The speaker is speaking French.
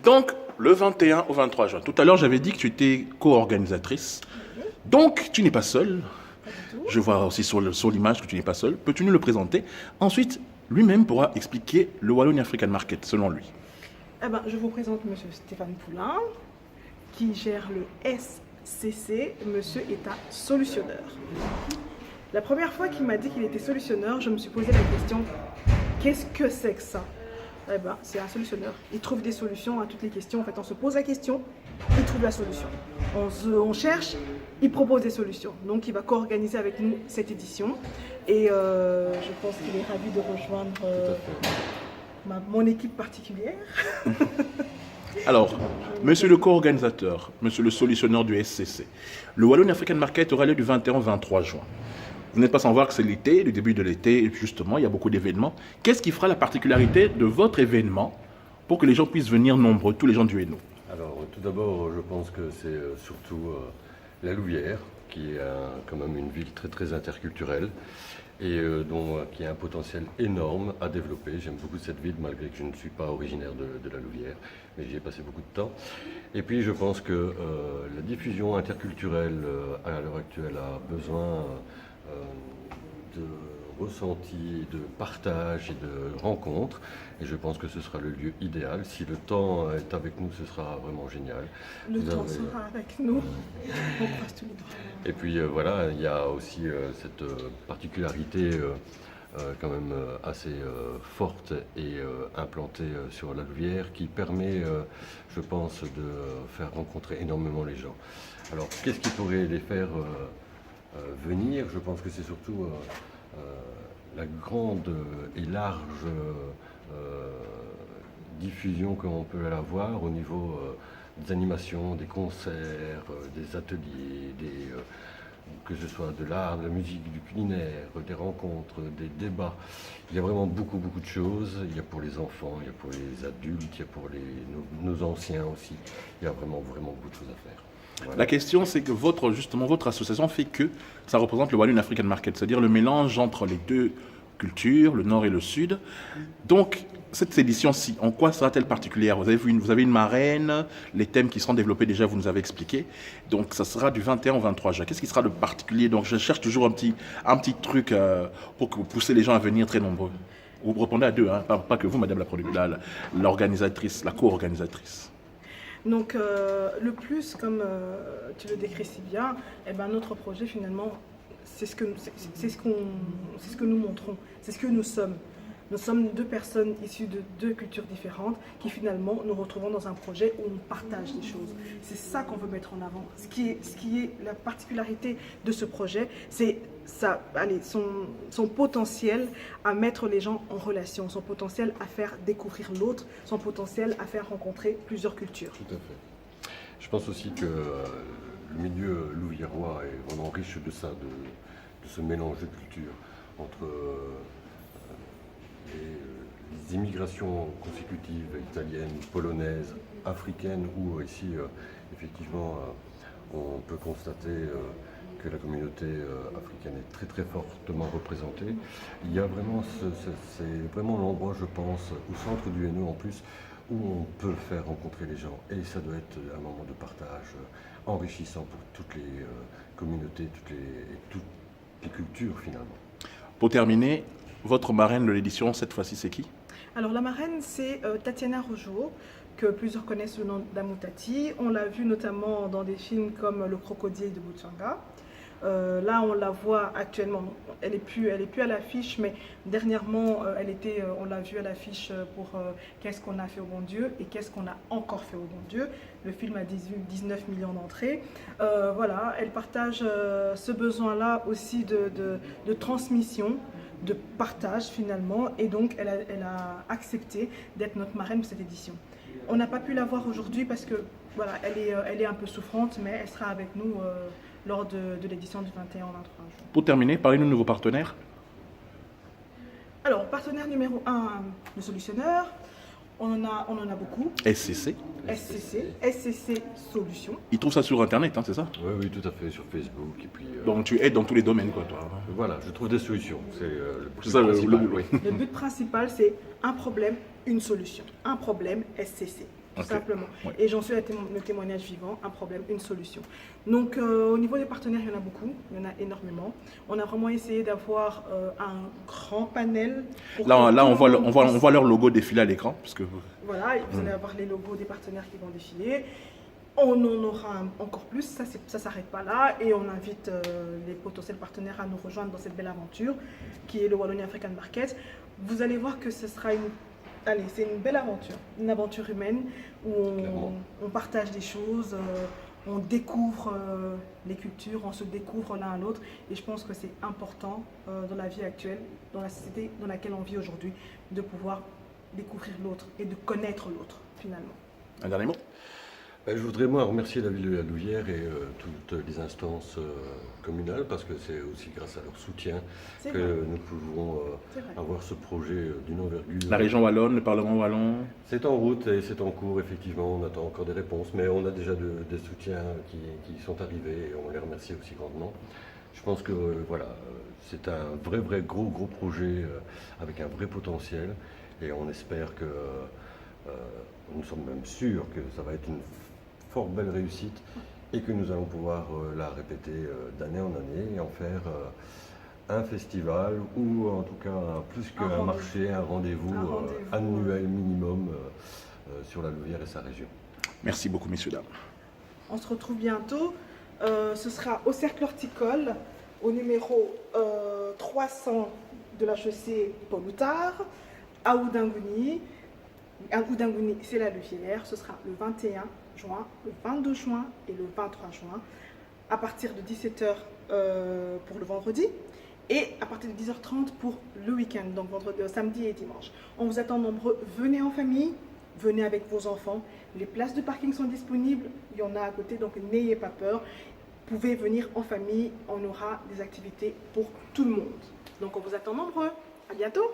Donc, le 21 au 23 juin. Tout à l'heure, j'avais dit que tu étais co-organisatrice. Donc, tu n'es pas seule. Pas du tout. Je vois aussi sur l'image que tu n'es pas seule. Peux-tu nous le présenter? Ensuite, lui-même pourra expliquer le Wallonia African Market, selon lui. Eh ben, je vous présente M. Stéphane Poulain, qui gère le SCC. Monsieur est un solutionneur. La première fois qu'il m'a dit qu'il était solutionneur, je me suis posé la question, qu'est-ce que c'est que ça? Eh ben, c'est un solutionneur. Il trouve des solutions à toutes les questions. En fait, on se pose la question, il trouve la solution. On cherche, il propose des solutions. Donc, il va co-organiser avec nous cette édition. Et je pense qu'il est ravi de rejoindre mon équipe particulière. Alors, monsieur le co-organisateur, monsieur le solutionneur du SCC, le Wallonia African Market aura lieu du 21 au 23 juin. Vous n'êtes pas sans voir que c'est l'été, le début de l'été, et justement, il y a beaucoup d'événements. Qu'est-ce qui fera la particularité de votre événement pour que les gens puissent venir nombreux, tous les gens du Hainaut? Alors, tout d'abord, je pense que c'est surtout la Louvière, qui est quand même une ville très très interculturelle et qui a un potentiel énorme à développer. J'aime beaucoup cette ville, malgré que je ne suis pas originaire de la Louvière, mais j'y ai passé beaucoup de temps. Et puis, je pense que la diffusion interculturelle à l'heure actuelle a besoin de ressenti, de partage et de rencontres. Et je pense que ce sera le lieu idéal. Si le temps est avec nous, ce sera vraiment génial. Le temps sera avec nous. On croise tous les doigts. Et puis voilà, il y a aussi cette particularité quand même assez forte et implantée sur la Louvière qui permet, je pense, de faire rencontrer énormément les gens. Alors, qu'est-ce qui pourrait les faire venir? Je pense que c'est surtout la grande et large diffusion qu'on peut avoir au niveau des animations, des concerts, des ateliers, que ce soit de l'art, de la musique, du culinaire, des rencontres, des débats. Il y a vraiment beaucoup, beaucoup de choses. Il y a pour les enfants, il y a pour les adultes, il y a pour nos anciens aussi. Il y a vraiment, vraiment beaucoup de choses à faire. Voilà. La question, c'est que votre association fait que ça représente le Wallonia African Market, c'est-à-dire le mélange entre les deux cultures, le nord et le sud. Donc, cette édition-ci, en quoi sera-t-elle particulière? Vous avez une marraine, les thèmes qui seront développés déjà, vous nous avez expliqué. Donc, ça sera du 21 au 23 juin. Qu'est-ce qui sera de particulier? Donc, je cherche toujours un petit truc pour pousser les gens à venir très nombreux. Vous répondez à deux, hein, pas que vous, madame l'organisatrice, la co-organisatrice. Donc, le plus, comme tu le décris si bien, eh ben, notre projet, finalement, c'est ce que nous montrons, c'est ce que nous sommes. Nous sommes deux personnes issues de deux cultures différentes qui finalement nous retrouvons dans un projet où on partage des choses. C'est ça qu'on veut mettre en avant. Ce qui est la particularité de ce projet, c'est son potentiel à mettre les gens en relation, son potentiel à faire découvrir l'autre, son potentiel à faire rencontrer plusieurs cultures. Tout à fait. Je pense aussi que le milieu louviérois est vraiment riche de ça, de ce mélange de cultures entre les immigrations consécutives italiennes, polonaises, africaines, où ici, effectivement, on peut constater que la communauté africaine est très très fortement représentée. Il y a vraiment, c'est vraiment l'endroit, je pense, au centre du Hainaut en plus, où on peut faire rencontrer les gens. Et ça doit être un moment de partage enrichissant pour toutes les communautés, toutes les cultures finalement. Pour terminer, votre marraine de l'édition, cette fois-ci, c'est qui? Alors la marraine, c'est Tatiana Rojo, que plusieurs connaissent sous le nom d'Amoutati. On l'a vue notamment dans des films comme Le Crocodile de Boutchanga. Là, on la voit actuellement, elle est plus à l'affiche, mais dernièrement, on l'a vue à l'affiche pour Qu'est-ce qu'on a fait au bon Dieu et Qu'est-ce qu'on a encore fait au bon Dieu. Le film a 19 millions d'entrées. Voilà, elle partage ce besoin-là aussi de transmission, de partage finalement, et donc elle a accepté d'être notre marraine pour cette édition. On n'a pas pu la voir aujourd'hui parce que voilà, elle est un peu souffrante, mais elle sera avec nous lors de l'édition du 21 au 23 juin. Pour terminer, parlez-nous de vos partenaires. Alors, partenaire numéro 1, le solutionneur. On en a beaucoup. SCC. SCC Solutions. Ils trouvent ça sur Internet, hein, c'est ça? Oui, oui, tout à fait, sur Facebook. Et puis, Donc tu aides dans tous les domaines, quoi, toi. Voilà, je trouve des solutions. C'est le C'est principal. oui. Le but principal, c'est un problème, une solution. Un problème, SCC. tout Ok. simplement. Ouais. Et j'en suis le témoignage vivant, un problème, une solution. Donc au niveau des partenaires, il y en a beaucoup, il y en a énormément. On a vraiment essayé d'avoir un grand panel. Pour Là, que là tout on, le voit, monde on, voit, on puisse- voit leur logo défiler à l'écran. Parce que... Voilà, vous allez avoir les logos des partenaires qui vont défiler. On en aura encore plus, ça ne s'arrête pas là. Et on invite les potentiels partenaires à nous rejoindre dans cette belle aventure qui est le Wallonia African Market. Vous allez voir que ce sera c'est une belle aventure, une aventure humaine où on partage des choses, on découvre les cultures, on se découvre l'un à l'autre. Et je pense que c'est important dans la vie actuelle, dans la société dans laquelle on vit aujourd'hui, de pouvoir découvrir l'autre et de connaître l'autre finalement. Un dernier mot? Je voudrais moi remercier la ville de la Louvière et toutes les instances communales parce que c'est aussi grâce à leur soutien C'est que vrai. nous pouvons C'est vrai. avoir ce projet d'une envergure. La région wallonne, le Parlement wallon. C'est en route et c'est en cours, effectivement. On attend encore des réponses, mais on a déjà des soutiens qui sont arrivés et on les remercie aussi grandement. Je pense que voilà, c'est un vrai gros projet avec un vrai potentiel et on espère que, nous sommes même sûrs que ça va être une fort belle réussite et que nous allons pouvoir la répéter d'année en année et en faire un festival ou en tout cas plus qu'un rendez-vous. marché, un rendez-vous annuel minimum sur la Louvière et sa région. Merci beaucoup, messieurs, dames. On se retrouve bientôt. Ce sera au Cercle Horticole, au numéro 300 de la chaussée Paul Houtard, à Oudangouni. À Oudangouni, c'est la Louvière. Ce sera le 21 juin, le 22 juin et le 23 juin, à partir de 17h pour le vendredi et à partir de 10h30 pour le week-end, donc samedi et dimanche. On vous attend nombreux. Venez en famille, venez avec vos enfants. Les places de parking sont disponibles, il y en a à côté, donc n'ayez pas peur. Vous pouvez venir en famille, on aura des activités pour tout le monde. Donc on vous attend nombreux. À bientôt.